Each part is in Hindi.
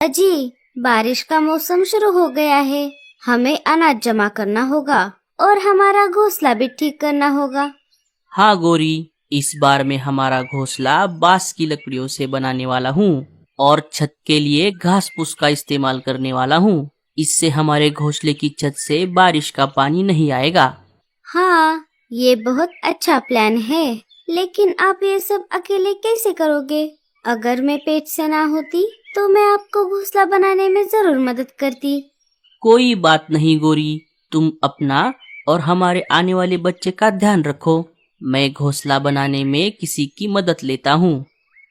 अजी, बारिश का मौसम शुरू हो गया है। हमें अनाज जमा करना होगा और हमारा घोंसला भी ठीक करना होगा। हाँ गोरी, इस बार मैं हमारा घोंसला बांस की लकड़ियों से बनाने वाला हूँ और छत के लिए घास फूस का इस्तेमाल करने वाला हूँ। इससे हमारे घोंसले की छत से बारिश का पानी नहीं आएगा। हाँ, ये बहुत अच्छा प्लान है, लेकिन आप ये सब अकेले कैसे करोगे? अगर मैं पेट से ना होती तो मैं आपको घोंसला बनाने में जरूर मदद करती। कोई बात नहीं गोरी, तुम अपना और हमारे आने वाले बच्चे का ध्यान रखो। मैं घोंसला बनाने में किसी की मदद लेता हूँ।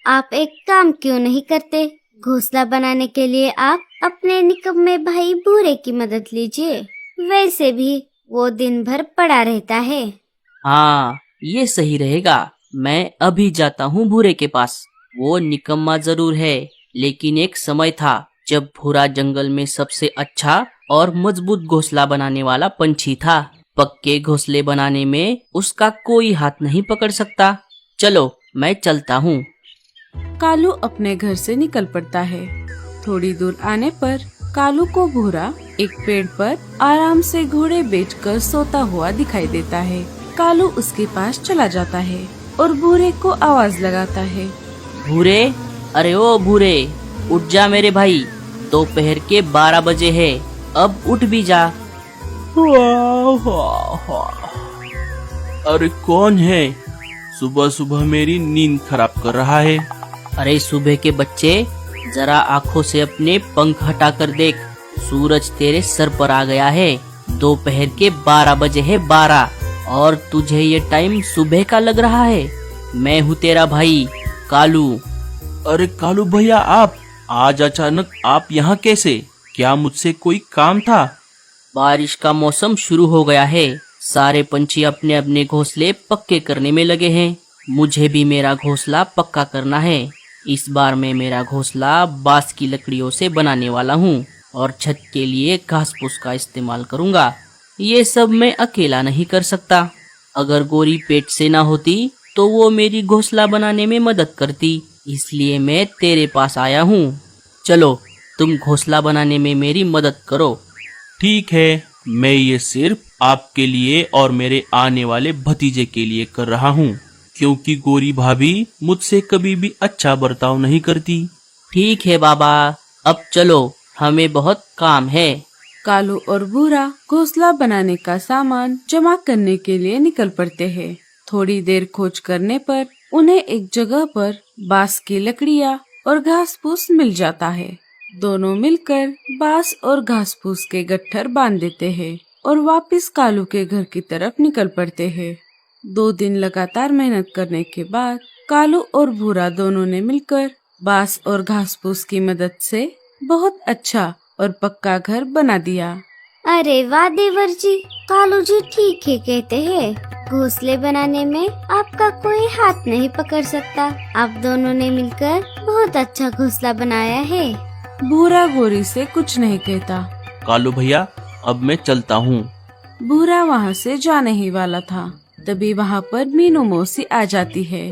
आप एक काम क्यों नहीं करते? घोंसला बनाने के लिए आप अपने निकम्मे भाई भूरे की मदद लीजिए। वैसे भी वो दिन भर पड़ा रहता है। हाँ, ये सही रहेगा। मैं अभी जाता हूँ भूरे के पास। वो निकम्मा जरूर है, लेकिन एक समय था जब भूरा जंगल में सबसे अच्छा और मजबूत घोंसला बनाने वाला पंछी था। पक्के घोंसले बनाने में उसका कोई हाथ नहीं पकड़ सकता। चलो, मैं चलता हूँ। कालू अपने घर से निकल पड़ता है। थोड़ी दूर आने पर कालू को भूरा एक पेड़ पर आराम से घोड़े बैठकर सोता हुआ दिखाई देता है। कालू उसके पास चला जाता है और भूरे को आवाज लगाता है। भूरे, अरे ओ भूरे, उठ जा मेरे भाई। दोपहर के 12 बजे है, अब उठ भी जा। अरे कौन है? सुबह सुबह मेरी नींद खराब कर रहा है। अरे सुबह के बच्चे, जरा आंखों से अपने पंख हटा कर देख। सूरज तेरे सर पर आ गया है। दोपहर के 12 बजे है, 12, और तुझे ये टाइम सुबह का लग रहा है। मैं हूँ तेरा भाई कालू। अरे कालू भैया, आप आज अचानक आप यहाँ कैसे? क्या मुझसे कोई काम था? बारिश का मौसम शुरू हो गया है। सारे पंछी अपने अपने घोंसले पक्के करने में लगे हैं। मुझे भी मेरा घोंसला पक्का करना है। इस बार मैं मेरा घोंसला बांस की लकड़ियों से बनाने वाला हूँ और छत के लिए घास फूस का इस्तेमाल करूँगा। ये सब मैं अकेला नहीं कर सकता। अगर गोरी पेट से ना होती तो वो मेरी घोंसला बनाने में मदद करती। इसलिए मैं तेरे पास आया हूँ। चलो, तुम घोंसला बनाने में मेरी मदद करो। ठीक है, मैं ये सिर्फ आपके लिए और मेरे आने वाले भतीजे के लिए कर रहा हूँ, क्योंकि गोरी भाभी मुझसे कभी भी अच्छा बर्ताव नहीं करती। ठीक है बाबा, अब चलो, हमें बहुत काम है। कालू और भूरा घोंसला बनाने का सामान जमा करने के लिए निकल पड़ते हैं। थोड़ी देर खोज करने पर उन्हें एक जगह पर बांस की लकड़ियाँ और घास फूस मिल जाता है। दोनों मिलकर बांस और घास फूस के गट्ठर बांध देते हैं और वापस कालू के घर की तरफ निकल पड़ते हैं। 2 दिन लगातार मेहनत करने के बाद कालू और भूरा दोनों ने मिलकर बांस और घास फूस की मदद से बहुत अच्छा और पक्का घर बना दिया। अरे वाह देवर जी, कालू जी ठीक ही कहते हैं। घोंसले बनाने में आपका कोई हाथ नहीं पकड़ सकता। आप दोनों ने मिलकर बहुत अच्छा घोंसला बनाया है। भूरा गोरी से कुछ नहीं कहता। कालू भैया, अब मैं चलता हूँ। भूरा वहाँ से जाने ही वाला था, तभी वहाँ पर मीनू मौसी आ जाती है।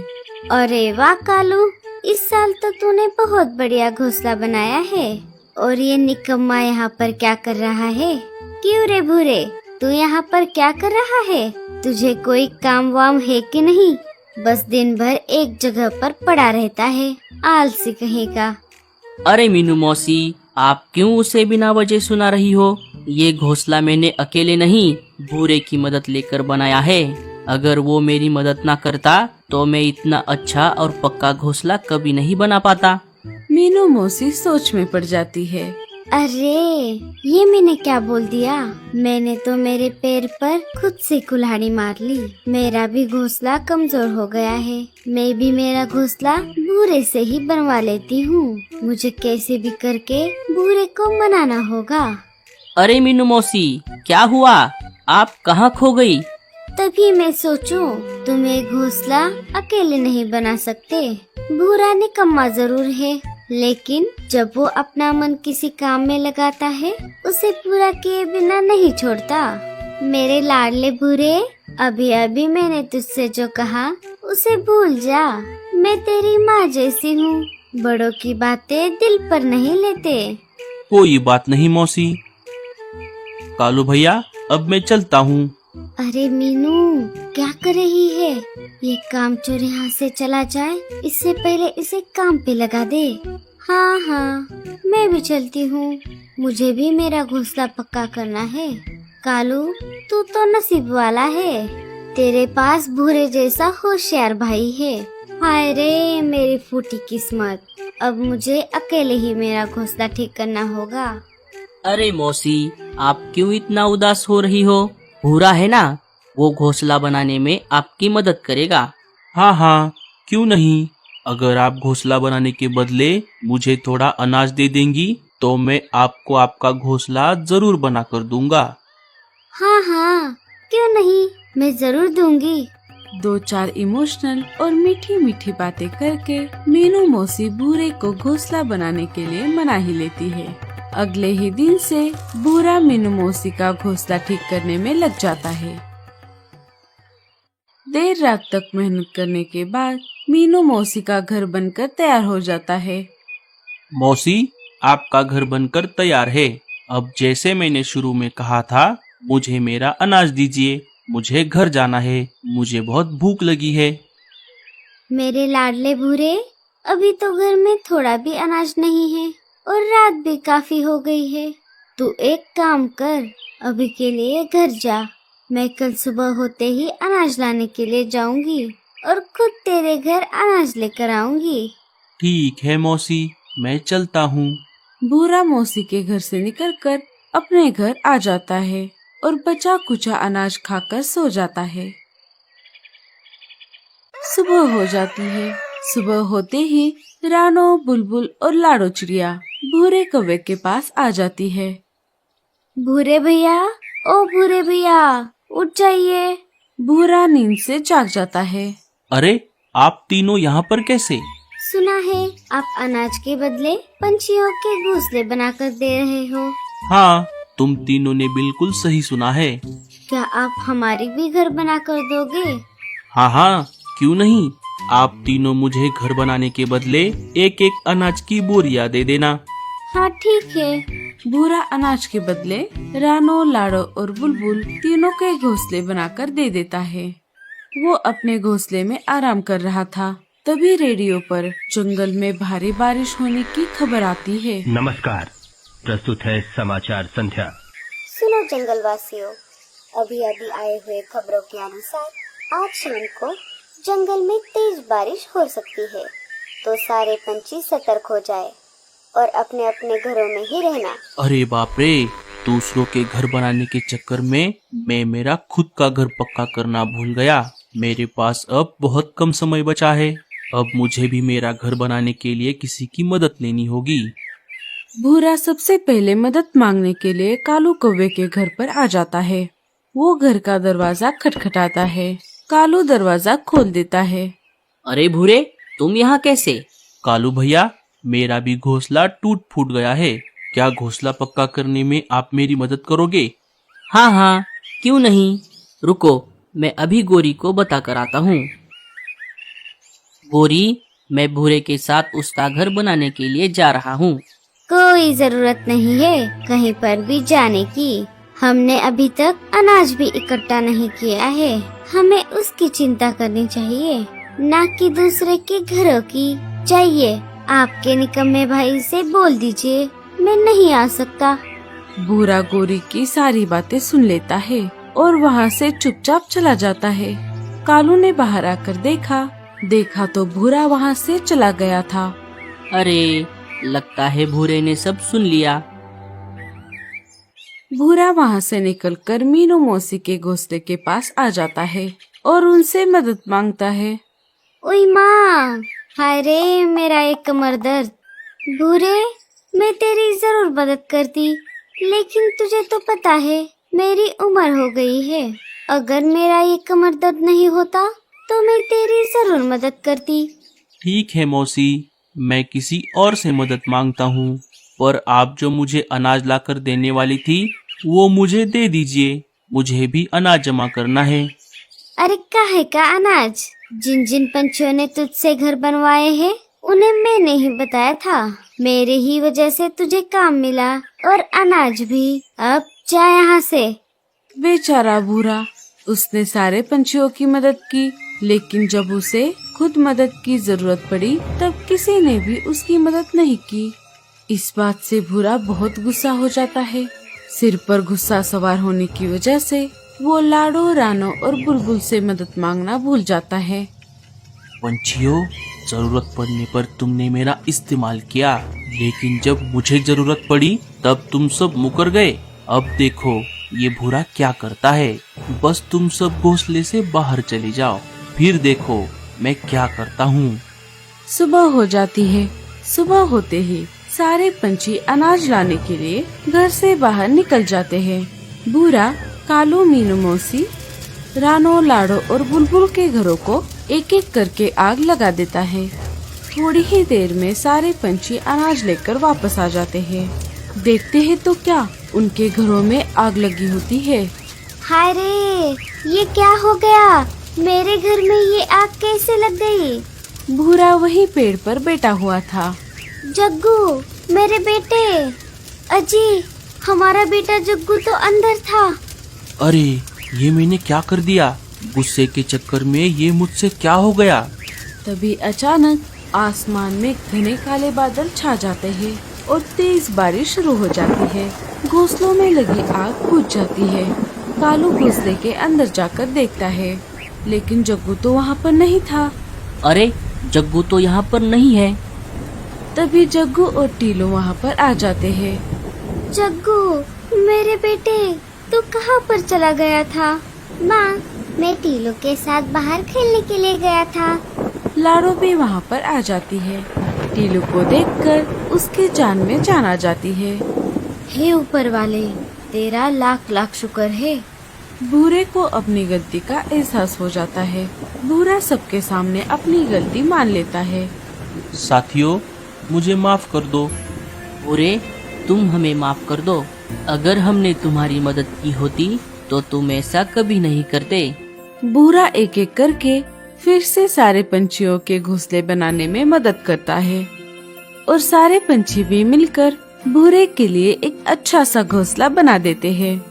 अरे वाह कालू, इस साल तो तूने बहुत बढ़िया घोंसला बनाया है। और ये निकम्मा यहाँ पर क्या कर रहा है? क्यों रे भूरे, तू यहाँ पर क्या कर रहा है? तुझे कोई काम वाम है कि नहीं? बस दिन भर एक जगह पर पड़ा रहता है, आलसी कहीं का। अरे मीनू मौसी, आप क्यों उसे बिना वजह सुना रही हो? ये घोंसला मैंने अकेले नहीं, भूरे की मदद लेकर बनाया है। अगर वो मेरी मदद ना करता तो मैं इतना अच्छा और पक्का घोंसला कभी नहीं बना पाता। मीनू मौसी सोच में पड़ जाती है। अरे, ये मैंने क्या बोल दिया? मैंने तो मेरे पैर पर खुद से कुल्हाड़ी मार ली। मेरा भी घोंसला कमजोर हो गया है। मैं भी मेरा घोंसला भूरे से ही बनवा लेती हूँ। मुझे कैसे भी करके भूरे को मनाना होगा। अरे मीनू मौसी, क्या हुआ? आप कहाँ खो गई? तभी मैं सोचूं, तुम ये घोंसला अकेले नहीं बना सकते। भूरा निकम्मा जरूर है, लेकिन जब वो अपना मन किसी काम में लगाता है, उसे पूरा किए बिना नहीं छोड़ता। मेरे लाडले भूरे, अभी अभी मैंने तुझसे जो कहा उसे भूल जा। मैं तेरी माँ जैसी हूँ। बड़ों की बातें दिल पर नहीं लेते। कोई बात नहीं मौसी। कालू भैया, अब मैं चलता हूँ। अरे मीनू, क्या कर रही है? ये काम चोर यहाँ से चला जाए, इससे पहले इसे काम पे लगा दे। हाँ हाँ, मैं भी चलती हूँ। मुझे भी मेरा घोंसला पक्का करना है। कालू, तू तो नसीब वाला है, तेरे पास भूरे जैसा होशियार भाई है। हाय रे मेरी फूटी किस्मत, अब मुझे अकेले ही मेरा घोंसला ठीक करना होगा। अरे मौसी, आप क्यों इतना उदास हो रही हो? भूरा है ना, वो घोंसला बनाने में आपकी मदद करेगा। हाँ हाँ, क्यों नहीं। अगर आप घोंसला बनाने के बदले मुझे थोड़ा अनाज दे देंगी तो मैं आपको आपका घोंसला जरूर बना कर दूंगा। हाँ हाँ, क्यों नहीं, मैं जरूर दूंगी। 2-4 इमोशनल और मीठी मीठी बातें करके मीनू मौसी भूरे को घोंसला बनाने के लिए मना ही लेती है। अगले ही दिन से भूरा मीनू मौसी का घोंसला ठीक करने में लग जाता है। देर रात तक मेहनत करने के बाद मीनू मौसी का घर बनकर तैयार हो जाता है। मौसी, आपका घर बनकर तैयार है। अब जैसे मैंने शुरू में कहा था, मुझे मेरा अनाज दीजिए। मुझे घर जाना है, मुझे बहुत भूख लगी है। मेरे लाडले भूरे, अभी तो घर में थोड़ा भी अनाज नहीं है और रात भी काफी हो गई है। तू एक काम कर, अभी के लिए घर जा। मैं कल सुबह होते ही अनाज लाने के लिए जाऊंगी और खुद तेरे घर अनाज लेकर आऊंगी। ठीक है मौसी, मैं चलता हूँ। भूरा मौसी के घर से निकलकर अपने घर आ जाता है और बचा कुचा अनाज खाकर सो जाता है। सुबह हो जाती है। सुबह होते ही रानो, बुलबुल और लाडो चिड़िया भूरे कौवे के पास आ जाती है। भूरे भैया, ओ भूरे भैया, उठ जाइए। भूरा नींद से जाग जाता है। अरे, आप तीनों यहाँ पर कैसे? सुना है आप अनाज के बदले पंछियों के घोंसले बनाकर दे रहे हो। हाँ, तुम तीनों ने बिल्कुल सही सुना है। क्या आप हमारी भी घर बनाकर दोगे? हाँ हाँ, क्यों नहीं। आप तीनों मुझे घर बनाने के बदले एक एक अनाज की बोरियां दे देना। हाँ ठीक है। भूरा अनाज के बदले रानो, लाडो और बुलबुल तीनों के घोंसले बनाकर दे देता है। वो अपने घोंसले में आराम कर रहा था, तभी रेडियो पर जंगल में भारी बारिश होने की खबर आती है। नमस्कार, प्रस्तुत है समाचार संध्या। सुनो जंगल वासियों, अभी अभी आए हुए खबरों के अनुसार आज शाम को जंगल में तेज बारिश हो सकती है, तो सारे पंछी सतर्क हो जाए और अपने अपने घरों में ही रहना। अरे बाप रे, दूसरों के घर बनाने के चक्कर में मैं मेरा खुद का घर पक्का करना भूल गया। मेरे पास अब बहुत कम समय बचा है। अब मुझे भी मेरा घर बनाने के लिए किसी की मदद लेनी होगी। भूरा सबसे पहले मदद मांगने के लिए कालू कौवे के घर पर आ जाता है। वो घर का दरवाजा खटखटाता है। कालू दरवाजा खोल देता है। अरे भूरे, तुम यहाँ कैसे? कालू भैया, मेरा भी घोंसला टूट फूट गया है। क्या घोंसला पक्का करने में आप मेरी मदद करोगे? हाँ हाँ, क्यों नहीं। रुको, मैं अभी गोरी को बता कर आता हूँ। गोरी, मैं भूरे के साथ उसका घर बनाने के लिए जा रहा हूँ। कोई जरूरत नहीं है कहीं पर भी जाने की। हमने अभी तक अनाज भी इकट्ठा नहीं किया है। हमें उसकी चिंता करनी चाहिए, न कि दूसरे के घरों की। चाहिए आपके निकम्मे भाई से बोल दीजिए, मैं नहीं आ सकता। भूरा गोरी की सारी बातें सुन लेता है और वहाँ से चुपचाप चला जाता है। कालू ने बाहर आकर देखा तो भूरा वहाँ से चला गया था। अरे, लगता है भूरे ने सब सुन लिया। भूरा वहाँ से निकलकर मीनू मौसी के घोंसले के पास आ जाता है और उनसे मदद मांगता है। ओई माँ, हाय रे मेरा एक कमर दर्द। भूरे, मैं तेरी जरूर मदद करती, लेकिन तुझे तो पता है मेरी उम्र हो गई है। अगर मेरा ये कमर दर्द नहीं होता तो मैं तेरी जरूर मदद करती। ठीक है मौसी, मैं किसी और से मदद मांगता हूँ, पर आप जो मुझे अनाज लाकर देने वाली थी वो मुझे दे दीजिए। मुझे भी अनाज जमा करना है। अरे काहे का अनाज? जिन जिन पंछियों ने तुझसे घर बनवाए हैं उन्हें मैंने ही बताया था। मेरे ही वजह से तुझे काम मिला और अनाज भी। अब जा यहाँ से। बेचारा भूरा, उसने सारे पंछियों की मदद की, लेकिन जब उसे खुद मदद की जरूरत पड़ी तब किसी ने भी उसकी मदद नहीं की। इस बात से भूरा बहुत गुस्सा हो जाता है। सिर पर गुस्सा सवार होने की वजह से वो लाडो, रानो और बुलबुल से मदद मांगना भूल जाता है। पंछियों, जरूरत पड़ने पर तुमने मेरा इस्तेमाल किया, लेकिन जब मुझे जरूरत पड़ी तब तुम सब मुकर गए। अब देखो ये भूरा क्या करता है। बस तुम सब घोंसले से बाहर चले जाओ, फिर देखो मैं क्या करता हूँ। सुबह हो जाती है। सुबह होते ही सारे पंछी अनाज लाने के लिए घर से बाहर निकल जाते हैं। भूरा कालू, मीनू मौसी, रानो, लाडो और बुलबुल के घरों को एक एक करके आग लगा देता है। थोड़ी ही देर में सारे पंछी अनाज लेकर वापस आ जाते हैं। देखते हैं तो क्या, उनके घरों में आग लगी होती है। हाय रे, ये क्या हो गया? मेरे घर में ये आग कैसे लग गई? भूरा वही पेड़ पर बैठा हुआ था। जग्गू, मेरे बेटे। अजी, हमारा बेटा जग्गू तो अंदर था। अरे ये मैंने क्या कर दिया? गुस्से के चक्कर में ये मुझसे क्या हो गया? तभी अचानक आसमान में घने काले बादल छा जाते हैं और तेज बारिश शुरू हो जाती है। घोंसलों में लगी आग बुझ जाती है। कालू घोंसले के अंदर जाकर देखता है, लेकिन जग्गू तो वहाँ पर नहीं था। अरे जग्गू तो यहाँ पर नहीं है। तभी जग्गू और टीलू वहाँ पर आ जाते हैं। जग्गू, मेरे बेटे, तू कहाँ पर चला गया था? माँ, मैं टीलू के साथ बाहर खेलने के लिए गया था। लाडो भी वहाँ पर आ जाती है। टीलू को देखकर उसके जान में जान आ जाती है। हे ऊपर वाले, तेरा लाख लाख शुक्र है। भूरे को अपनी गलती का एहसास हो जाता है। भूरा सबके सामने अपनी गलती मान लेता है। साथियों, मुझे माफ कर दो। भूरे, तुम हमें माफ कर दो। अगर हमने तुम्हारी मदद की होती तो तुम ऐसा कभी नहीं करते। भूरा एक एक करके फिर से सारे पंछियों के घोंसले बनाने में मदद करता है और सारे पंछी भी मिलकर भूरे के लिए एक अच्छा सा घोंसला बना देते हैं।